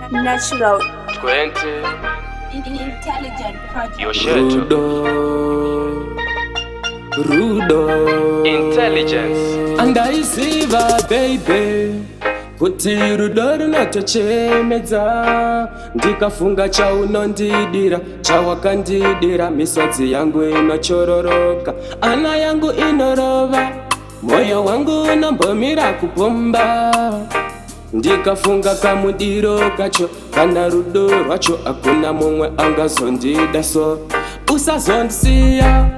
Natural 20 intelligent project. Yosheto Rudo Intelligence and I see baby kuti rudo runotochemedza ndikafunga chaunondidira chawakandidira misodzi yangu inochororoka ana yangu inorova moyo wangu unombomira kupomba ndikafunga kamudiro kacho kana rudo rwacho akuna mumwe angazondida so usazondisiya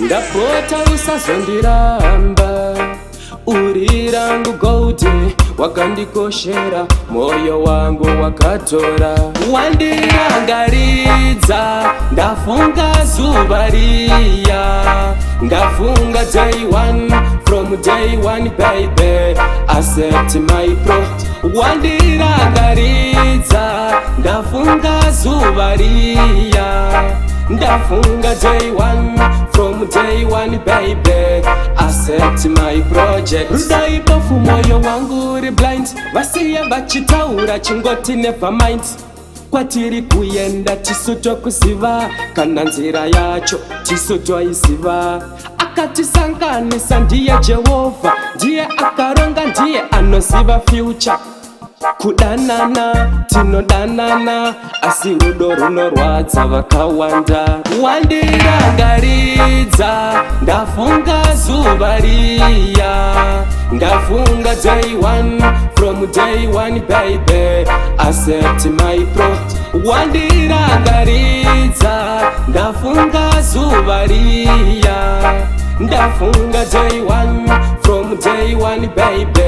ndapota usazondiramba uri rangu gouti wakandikoshera moyo wangu wakatora wandirangaridza ndafunga zuva riya ndafunga day one from day one baby accept my pro wandirangaridza ndafunga zuva riya ndafunga day one from day one baby accept my project rudaibofu moyo wangu uri blind vasiye vachitaura chingoti never mind kwatiri kuyenda tisu tokuziva kana nzira yacho tisu toiziva akatisanganisa ndiye Jehovha ndiye akaronga ndiye anoziva future kudanana tinodanana asi rudo runorwadza vakawanda wandirangaridza ndafunga zuva riya ndafunga day one from day one baby accept my pro wandirangaridza ndafunga zuva riya ndafunga day one from day one baby